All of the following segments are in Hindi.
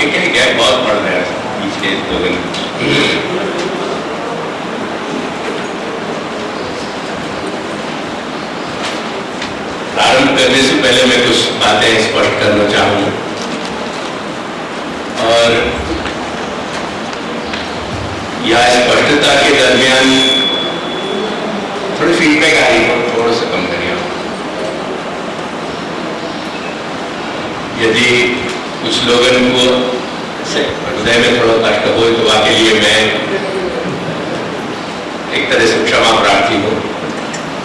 ये क्या गैप बहुत पड़ रहा है बीच के लोगों। प्रारंभ करने से पहले मैं कुछ बातें स्पष्ट करना चाहूंगा और यह स्पष्टता के दरमियान थोड़ी फीडबैक आ रही है, थोड़ा सा कम करिए। यदि कुछ लोगों को हृदय में थोड़ा कष्ट हो तो आपके लिए मैं एक तरह से क्षमा प्रार्थी हूँ,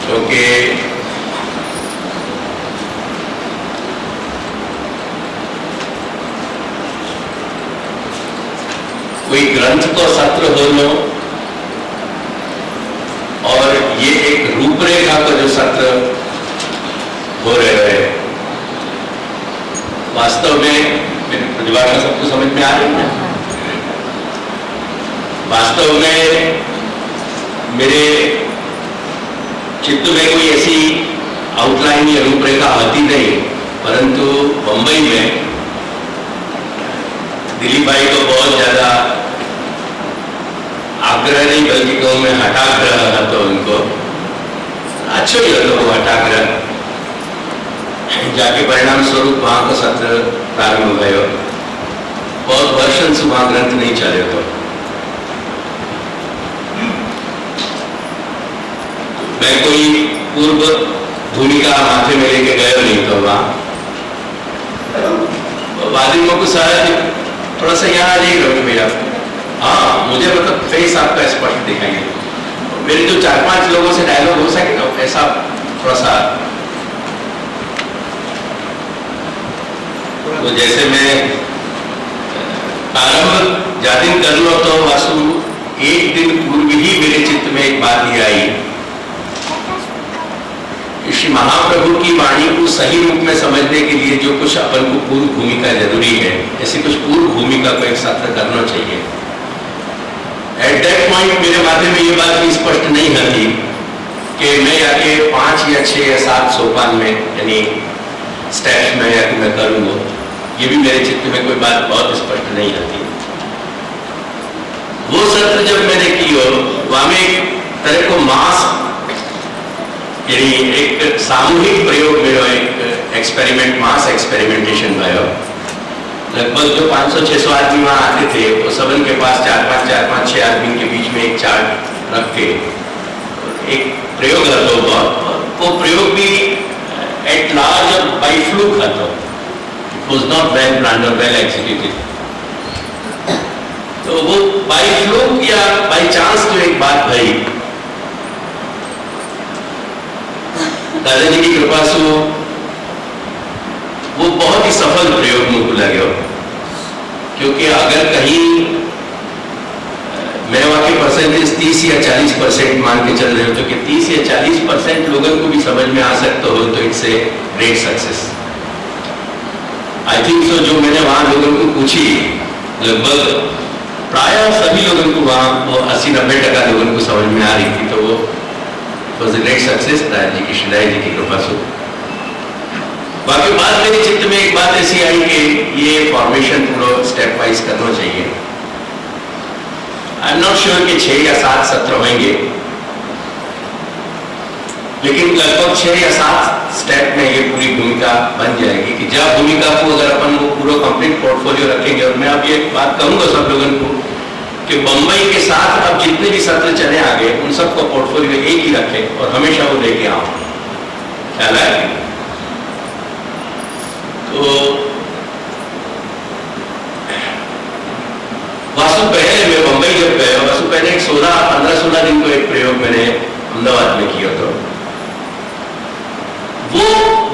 क्योंकि कोई ग्रंथ को सत्र होना और ये एक रूपरेखा का जो सत्र हो रहे हैं, वास्तव में प्रतिभाषा सबको समझ में आ रही है। वास्तव में मेरे चित्त में कोई ऐसी आउटलाइन या रूपरेखा आती नहीं, परंतु मुंबई में दिलीप भाई को बहुत ज्यादा आग्रह नहीं बल्कि कहूँ मैं हठाग्रह था, तो उनको अच्छा ही होता वो हठाग्रह जाके परिणाम स्वरूप वहां का सत्र प्रारंभ भयो। बहुत वर्षों से वहां ग्रंथ नहीं चले, तो मैं कोई पूर्व भूमिका माथे में लेके गया नहीं, तो वहां वादियों को शायद थोड़ा सा यहाँ नहीं रहो भैया। हाँ, मुझे मतलब फेस आपका स्पष्ट दिखाइए। मेरे जो 4-5 लोगों से डायलॉग हो सके तो ऐसा थोड़ा सा, तो जैसे मैं प्रारंभ जादिन कर लो तो वासु एक दिन पूर्व ही मेरे चित्त में एक बात ये आई, श्री महाप्रभु की वाणी को सही रूप में समझने के लिए जो कुछ अपन को पूर्व भूमिका जरूरी है, ऐसी कुछ पूर्व भूमिका को एक सत्र करना चाहिए। एट दैट पॉइंट मेरे माथे में ये बात भी स्पष्ट नहीं थी कि मैं आके 5 या 6 या 7 सोपान में यानी स्टेप्स में या मैं करूंगा, ये भी मेरे चित्त में कोई बात बहुत स्पष्ट नहीं आती। वो सत्र जब मैंने की हो वहां में एक तरह को मास यानी एक सामूहिक प्रयोग मेरा एक एक्सपेरिमेंट, मास एक्सपेरिमेंटेशन भयो। लगभग जो 500-600 आदमी वहां आते थे, वो सबन के पास 4-5-6 आदमी के बीच में एक चार्ट रख के एक प्रयोग करता हुआ, वो प्रयोग भी एट लार्ज और बाई फ्लूक करता, it was not well planned और वेल एग्जीक्यूटेड। तो वो बाई फ्लूक या बाई चांस जो एक बात भई, दादाजी की कृपा से वो बहुत ही सफल प्रयोग मुझको लगे, क्योंकि अगर कहीं मैं वहां के परसेंटेज 30 या 40% मान के चल रहे हो, तो कि 30 या 40% लोगों को भी समझ में आ सकता हो, तो it's a great success. I think so जो मैंने वहां लोगों को पूछी, लगभग प्राय सभी लोगों को वहां वो 80-90% लोगों को समझ में आ रही थी, तो वो was a great success, दादाजी की श्रीदाई जी की कृपा से। बाकी बात मेरे चित्त में एक बात ऐसी आई कि ये फॉर्मेशन पूरा स्टेप वाइज करना चाहिए। आई एम नॉट श्योर कि 6 या 7 सत्र होंगे, लेकिन लगभग 6 या 7 स्टेप में ये पूरी भूमिका बन जाएगी कि जब भूमिका को अगर अपन वो पूरा कंप्लीट पोर्टफोलियो रखेंगे, और मैं अब ये बात कहूंगा सब लोगों को कि बंबई के साथ अब जितने भी सत्र चले आगे, उन सबको पोर्टफोलियो एक ही रखें और हमेशा वो लेके आओ, ख्याल है। तो वासु पहले मैं बंबई जब गया, वासु पहले 15-16 दिन को एक प्रयोग मैंने अहमदाबाद में किया, तो वो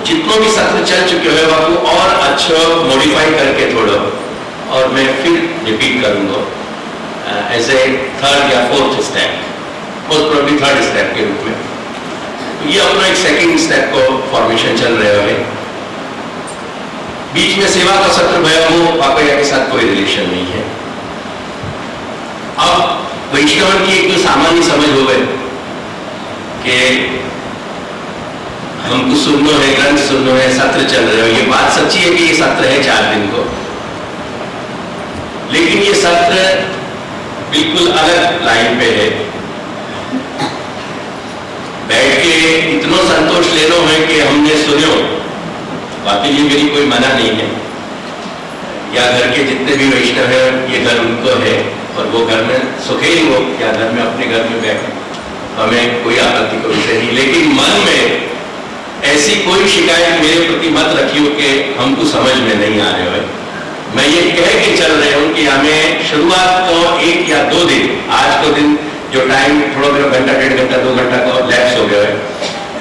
जितनों भी सत्र चल चुके हैं वह और अच्छा मॉडिफाई करके थोड़ा, और मैं फिर रिपीट करूंगा एज ए 3rd या 4th step, most probably 3rd step के रूप में। तो ये अपना एक सेकंड स्टेप को फॉर्मेशन चल रहे है। बीच में सेवा का सत्र भया हो, पापैया के साथ कोई रिलेशन नहीं है। अब वैष्णव की एक जो सामान्य समझ हो गए कि हमको सुनना है, ग्रंथ सुनना है, सत्र चल रहे हो, ये बात सच्ची है कि ये सत्र है 4 दिन को, लेकिन ये सत्र बिल्कुल अलग लाइन पे है। बैठ के इतना संतोष ले लो है कि हमने सुनो, बाकी ये मेरी कोई मना नहीं है, या घर के जितने भी वैष्णव है ये घर उनको है और वो घर में सुखे ही हो या घर में अपने घर में बैठे, हमें कोई आपत्ति का विषय नहीं। लेकिन मन में ऐसी कोई शिकायत मेरे प्रति मत रखियो कि हमको समझ में नहीं आ रहे हो। मैं ये कह के चल रहे हूँ कि हमें शुरुआत तो 1 या 2 दिन, आज को दिन जो टाइम थोड़ा मेरा घंटा 1.5 घंटा 2 घंटा का लैप्स हो गया है,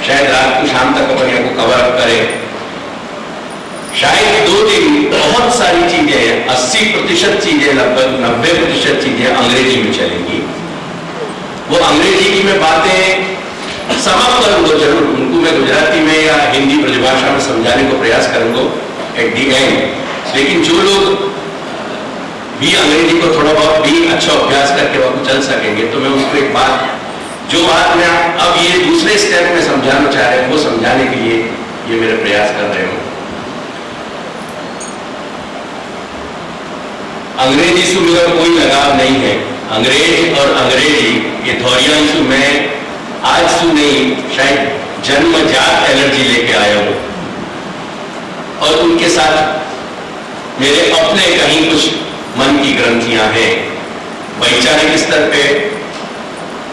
शायद रात को शाम तक अपन को कवर अप करें। शायद 2 दिन बहुत सारी चीजें, 80% चीजें, लगभग 90% चीजें अंग्रेजी में चलेंगी। वो अंग्रेजी की मैं बातें समाप्त करूंगा जरूर, उनको मैं गुजराती में या हिंदी ब्रजभाषा में समझाने को प्रयास करूंगा एट दी एंड। लेकिन जो लोग भी अंग्रेजी को थोड़ा बहुत भी अच्छा अभ्यास करके वह चल सकेंगे, तो मैं उनको एक बात, जो बात मैं अब ये दूसरे स्टेप में समझाना चाह रहे हैं, वो समझाने के लिए ये मेरे प्रयास कर रहे हूँ। अंग्रेजी से मेरा कोई लगाव नहीं है। अंग्रेज और अंग्रेजी ये थोरियां से मैं आज से नहीं, शायद जन्मजात एलर्जी लेके आया हूं, और उनके साथ मेरे अपने कहीं कुछ मन की ग्रंथियां हैं, वैचारिक स्तर पे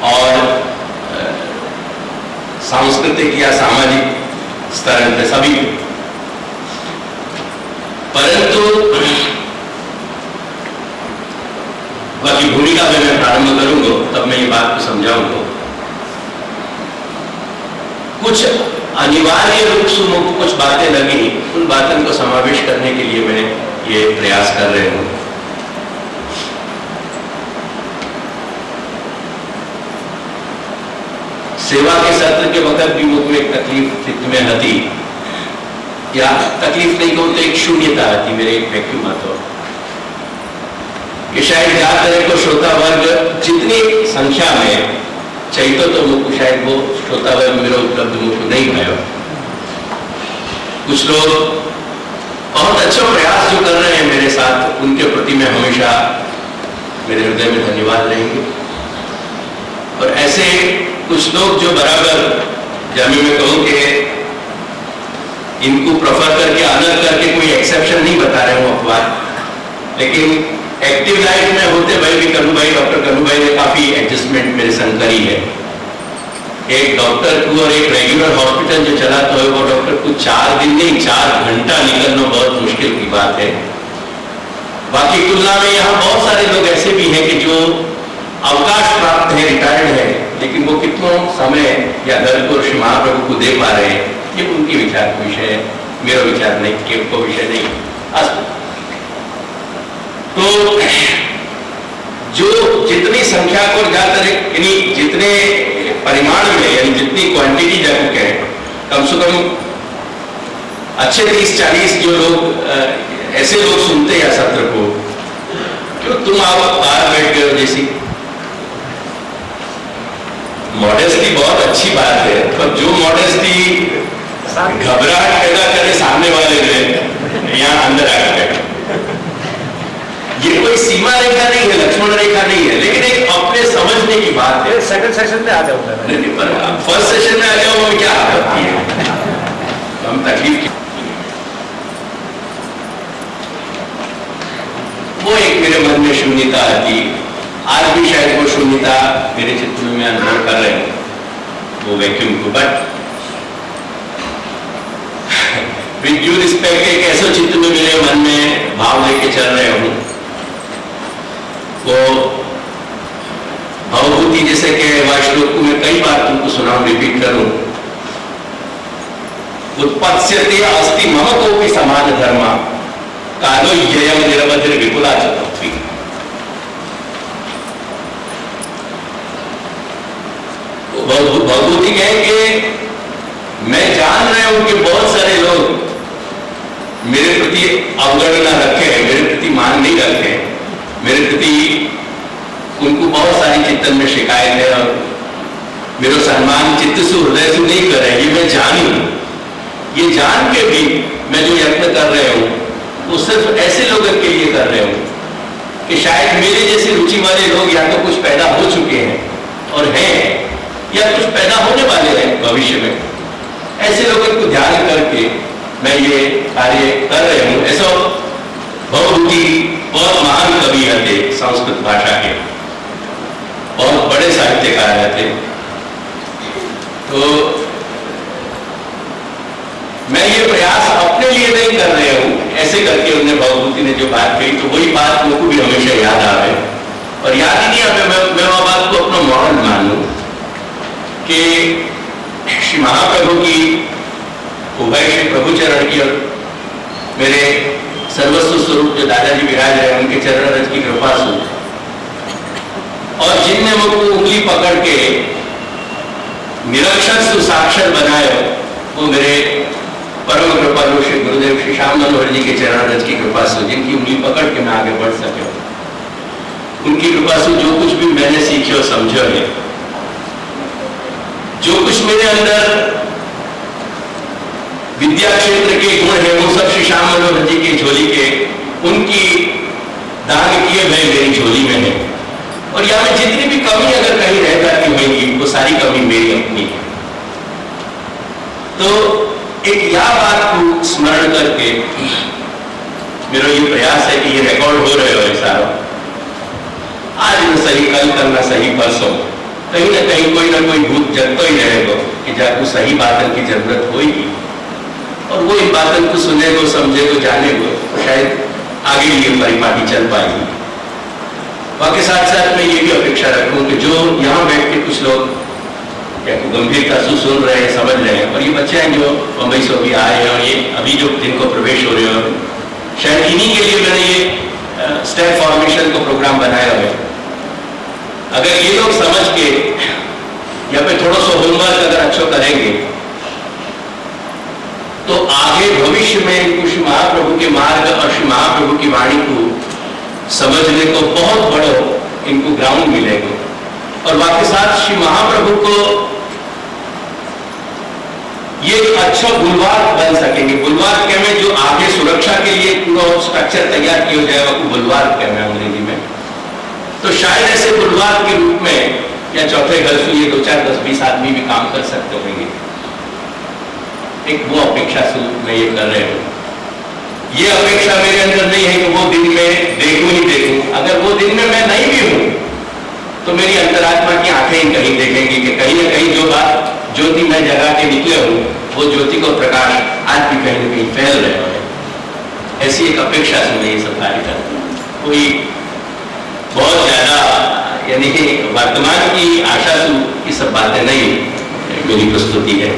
और सांस्कृतिक या सामाजिक स्तर पे सभी। परंतु बाकी भूमिका में मैं प्रारंभ करूंगा, तब मैं ये बात को समझाऊंगा। कुछ अनिवार्य रूप से मुझको कुछ बातें लगी, उन बातों को समावेश करने के लिए मैं ये प्रयास कर रहे हूं। सेवा के सत्र के वक्त भी मुझको एक तकलीफ चित्त में हती, या तकलीफ नहीं कहूं तो एक शून्यता आती मेरे एक व्यक्ति मत हो कि शायद ज्यादातर को श्रोता वर्ग जितनी संख्या में चाहिए तो मुझको शायद वो श्रोता वर्ग मेरा उपलब्ध मुझको नहीं भयो। कुछ लोग बहुत अच्छा प्रयास जो कर रहे हैं मेरे साथ, उनके प्रति मैं हमेशा मेरे हृदय में धन्यवाद रहेंगे। और ऐसे कुछ लोग जो बराबर, जब मैं कहूँ कि इनको प्रेफर करके अलग करके कोई एक्सेप्शन नहीं बता रहे हूँ अपवाद, लेकिन एक्टिव लाइफ में होते भाई भी कन्नू भाई, डॉक्टर कन्नू भाई ने काफी एडजस्टमेंट मेरे संग करी है। एक डॉक्टर को और एक रेगुलर हॉस्पिटल जो चलाता है, वो डॉक्टर को 4 दिन नहीं 4 घंटा निकलना बहुत मुश्किल की बात है। बाकी तुलना में यहाँ बहुत सारे लोग ऐसे भी हैं कि जो अवकाश प्राप्त है, रिटायर्ड है, लेकिन वो कितना समय या घर को श्री महाप्रभु को दे पा रहे हैं, ये उनके विचार का विषय है, मेरा विचार नहीं, कि उनको विषय नहीं। तो जो जितनी संख्या को ज्यादातर यानी जितने परिमाण में, यानी जितनी क्वांटिटी जब कहें, कम से कम अच्छे 30-40 जो लोग ऐसे लोग सुनते हैं सत्र को, क्यों तुम आप बाहर बैठ गए हो जैसी। मॉडेस्टी बहुत अच्छी बात है, पर जो मॉडेस्टी घबराहट पैदा करे सामने वाले में, यहाँ अंदर आकर बैठे। ये कोई सीमा रेखा नहीं है, लक्ष्मण रेखा नहीं है, लेकिन एक अपने समझने की बात है। सेकंड सेशन में आ जाऊंगा, पर फर्स्ट सेशन में आ जाओ, क्या आपत्ति है? हम तकलीफ, वो एक मेरे मन में शून्यता आती, आज भी शायद वो शून्यता मेरे चित्र में अनुभव कर रहे हैं, वो वैक्यूम को। बट विद ड्यू रिस्पेक्ट, एक ऐसे चित्र में मेरे मन में भाव लेके चल रहे हूं, वो भवभूति जैसे कि श्लोक को मैं कई बार तुमको सुनाऊं, रिपीट करूं। उत्पत्स्यते अस्ति मम कोपि समान धर्म, कालो ययम निरवधिर विपुला च पृथ्वी। भवभूति कहे कि मैं जान रहा हूं कि बहुत सारे लोग मेरे प्रति अवगणना रखे हैं, मेरे प्रति मान नहीं रखे हैं, मेरे प्रति उनको बहुत सारी चित्तन में शिकायत है और मेरा सम्मान चित्त से हृदय से नहीं कर रहे, ये मैं जानू। ये जान के भी मैं जो यत्न कर रहे हूँ वो सिर्फ ऐसे लोगों के लिए कर रहे हूँ कि शायद मेरे जैसे रुचि वाले लोग या तो कुछ पैदा हो चुके हैं और हैं, या कुछ पैदा होने वाले हैं भविष्य में। ऐसे लोगों को ध्यान करके मैं ये कार्य कर रहे हूँ। ऐसा भवभूति बहुत महान कवि थे संस्कृत भाषा के, बहुत बड़े साहित्यकार थे। तो मैं ये प्रयास अपने लिए नहीं कर रहे हूँ, ऐसे करके उन्हें भवभूति ने जो बात कही तो वही बात मुझको भी हमेशा याद आवे, और याद ही नहीं आवे मैं वो बात को अपना मॉडल मानूं कि श्री महाप्रभु की उभय श्री प्रभु चरण की और मेरे सर्वस्व स्वरूप जो दादाजी विराज रहे उनके चरण रज की कृपा से, और जिनने मुझको उंगली पकड़ के निरक्षर सुसाक्षर बनाए वो मेरे परम कृपालु श्री गुरुदेव श्री श्याम मनोहर जी के चरण रज की कृपा से, जिनकी उंगली पकड़ के मैं आगे बढ़ सके। उनकी कृपा से जो कुछ भी मैंने सीखे और समझा है, जो कुछ मेरे अंदर विद्या क्षेत्र के गुण है वो सब श्री श्याम मनोहर जी की झोली के उनकी दान किए गए मेरी झोली में है। और यहाँ में जितनी भी कमी अगर कहीं रह जाती होगी वो सारी कमी मेरी अपनी है। तो एक यह बात को स्मरण करके मेरा ये प्रयास है कि ये रिकॉर्ड हो रहे हो सारा, आज न सही कल करना सही परसों, कहीं ना कहीं कोई ना कोई भूत जगतो ही रहेगा कि जाकू सही बातों की जरूरत होगी, और वो इन बातों को सुने को समझे को जाने को तो शायद आगे ये परिपाटी चल पाएगी। बाकी साथ साथ मैं ये भी अपेक्षा रखूं कि जो यहाँ बैठ के कुछ लोग या तो गंभीरता से सुन रहे हैं, समझ रहे हैं, और ये बच्चे हैं जो मुंबई से भी आए हैं और ये अभी जो जिनको प्रवेश हो रहे हैं, शायद इन्हीं के लिए मैंने ये स्टेप फॉर्मेशन को प्रोग्राम बनाया है। अगर ये लोग समझ के या फिर थोड़ा सा होमवर्क अगर अच्छा करेंगे तो आगे भविष्य में श्री महाप्रभु के मार्ग और श्री महाप्रभु की वाणी को समझने को बहुत बड़ा इनको ग्राउंड मिलेगा, और बाकी साथ श्री महाप्रभु को ये अच्छा बुलवार बन सकेंगे। बुलवार क्या में जो आगे सुरक्षा के लिए पूरा स्ट्रक्चर तैयार किया जाएगा वो बुलवार क्या में अंग्रेजी में, तो शायद ऐसे बुलवार के रूप में या चौथे घर से ये 2, 4, 10, 20 आदमी भी काम कर सकते होंगे। एक वो अपेक्षा से मैं ये कर रहे हूँ। ये अपेक्षा मेरे अंदर नहीं है कि वो दिन में देखूं ही देखूं, अगर वो दिन में मैं नहीं भी हूं तो मेरी अंतरात्मा की आंखें ही कहीं देखेंगी कि कहीं ना कहीं जो बात ज्योति में जगा के निकले हूं वो ज्योति को प्रकाश आज भी कहीं ना कहीं फैल रहे हो। ऐसी एक अपेक्षा से मैं ये सब कार्य करता हूँ। कोई बहुत ज्यादा यानी वर्तमान की आशा से ये सब बातें नहीं मेरी प्रस्तुति है।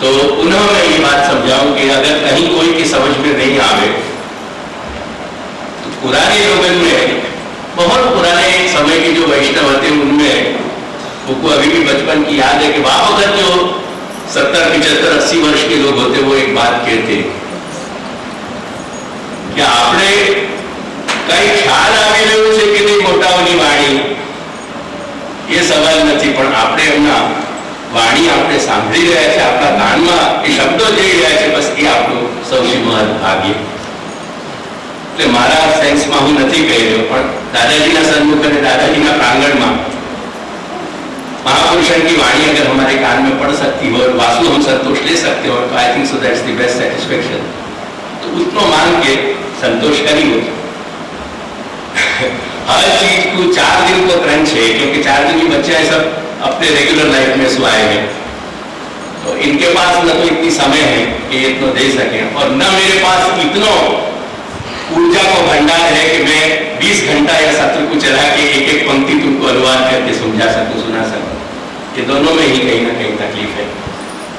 तो उन्हें मैं ये बात समझाऊं कि अगर कहीं कोई की समझ में नहीं आवे तो पुराने लोगों में, बहुत पुराने समय के जो वैष्णव होते हैं उनमें उनको अभी भी बचपन की याद है कि वहां वक्त जो 70, 75, 80 वर्ष के लोग होते वो एक बात कहते कि आपने कई ख्याल આવી રહ્યો છે કે નહીં મોટાઓની વાણી, એ સવાલ નથી, પણ આપણે એમના વાણી આપણે સાંભળી રહ્યા છે, આપણા કાનમાં એ શબ્દો જઈ રહ્યા છે, બસ એ આપણું સૌથી મહત્વ ભાગ્ય. એટલે મારા સેન્સમાં હું નથી કહી રહ્યો, પણ દાદાજીના સન્મુખ અને દાદાજીના પ્રાંગણમાં महापुरुषों की वाणी अगर हमारे कान में पड़ सकती हो और वासु हम संतोष ले सकते हो तो I think so that's the best satisfaction. तो उतना मान के संतोष करी हो. हर चीज को 4 दिन को क्रंच है क्योंकि 4 दिन की बच्चे हैं सब अपने रेगुलर लाइफ में सुआए हैं, तो इनके पास न तो इतनी समय है कि इतना दे सके और न मेरे पास इतना ऊर्जा को भंडार है कि मैं 20 घंटा या सत्र को चला के एक एक पंक्ति तुमको अनुवाद करके समझा सकूं, सुना सकूं. ये दोनों में ही कहीं ना कहीं तकलीफ है.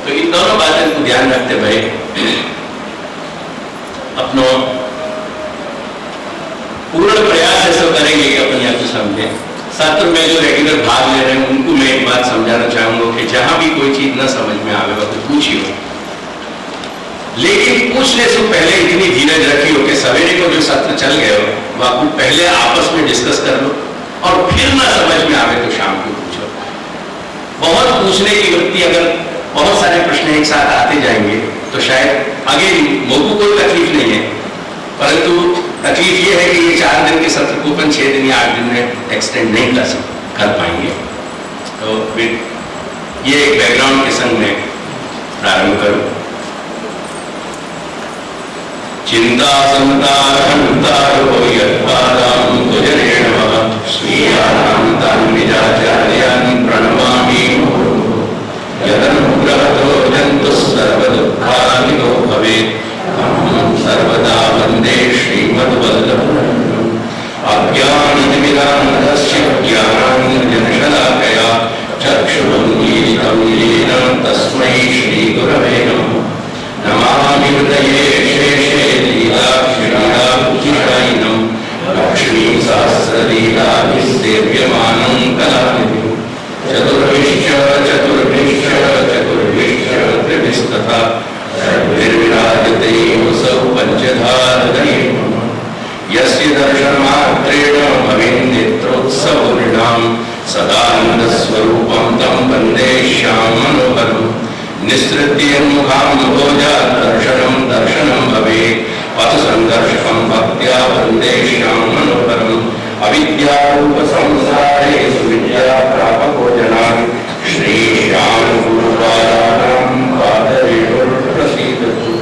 तो इन दोनों बातों को ध्यान रखते हुए अपनो पूर्ण प्रयास ऐसा करेंगे कि अपन यहाँ को समझे. सत्र में जो रेगुलर भाग ले रहे हैं उनको मैं एक बात समझाना चाहूंगा कि जहां भी कोई चीज न समझ में आवे वह पूछिए, लेकिन पूछने से पहले इतनी धीरज रखी हो कि सवेरे को जो सत्र चल गए हो वह पहले आपस में डिस्कस कर लो और फिर ना समझ में आवे तो शाम को पूछो. बहुत पूछने की वृत्ति, अगर बहुत सारे प्रश्न एक साथ आते जाएंगे तो शायद आगे मुझको कोई तकलीफ नहीं है, परंतु तकलीफ ये है कि ये 4 दिन के सत्र को 6 दिन या 8 दिन में एक्सटेंड नहीं कर पाएंगे। तो फिर ये एक बैकग्राउंड के संग में प्रारंभ करूं। चिंता संतारहंतारो यत्पादां तुजनेन मम स्वीयानां तान् निजाचार्यान् प्रणमामि। यदनुग्रहतो जन्तुः सर्वदुःखानितो भवेत् अहं सर्वदा वन्दे श्रीमद्वल्लभम्। अज्ञानतिमिरान्धस्य ज्ञानाञ्जनशलाकया चक्षुरुन्मीलितं येन तस्मै श्रीगुरवे नमः। नमामि हृदये शेषे लीलाक्षिणीलाभूषितायिनं लक्ष्मीसहस्रलीलाभिसेव्यमानं कलानिधिं। चतुर्भिश्च त्रिभिस्तथा सर्वैर्विराजते असौ पञ्चधारदयेन। यस्य दर्शनमात्रेण भवेन्नेत्रोत्सवनृणां सदानन्दस्वरूपं तं वन्दे श्याममनोहरम्। निःसृत्यन्मुखाम्भोजात् दर्शनं भवेत् पथसन्दर्शकं भक्त्या वन्दे श्याममनोहरम्। अविद्यारूपसंसारे सुविद्याप्रापको जनान् श्रीश्यामगुरुपादानां पादरेणुर्प्रसीदतु।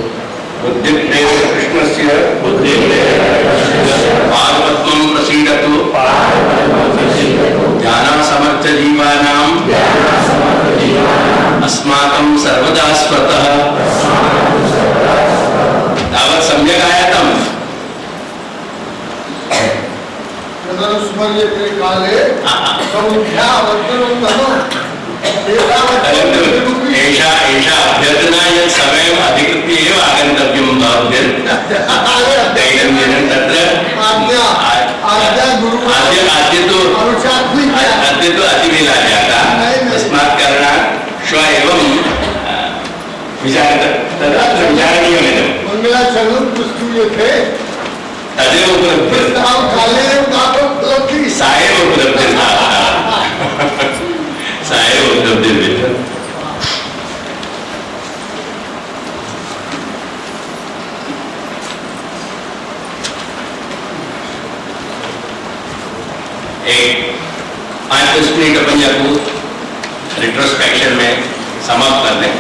बुद्धिप्रेतकृष्णस्य पादपद्मं प्रसीदतु। ध्यानासमर्थजीवानां अस्माकं सर्वदा स्वतः। तावत् सम्यक् आयातम्। एषा अभ्यर्थना यत् समयम् अधिकृत्य एव आगन्तव्यं भवद्भिः। दैनन्दिनं तत्र अद्य तु अतिविला जाता, तस्मात् कारणात् श्वः एवं विचारणीयमिदं। मंगलाचरणं प्रस्तूयते तदेव उपलब्धिः। सा एव उपलब्धिः। सा एव उपलब्धिर्विद्यते। एक 5-10 मिनट अपन को रिट्रोस्पेक्शन में समाप्त कर दें,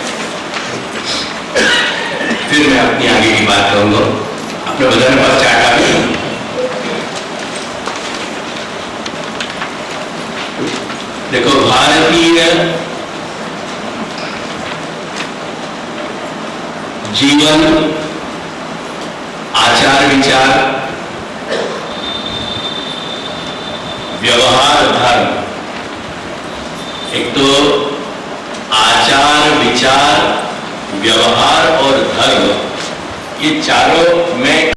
फिर मैं अपनी आगे की बात करूंगा। अपने बदन पर चार्ट आ गया। देखो, भारतीय जीवन, आचार विचार, व्यवहार, धर्म, एक तो आचार विचार व्यवहार और धर्म, ये चारों में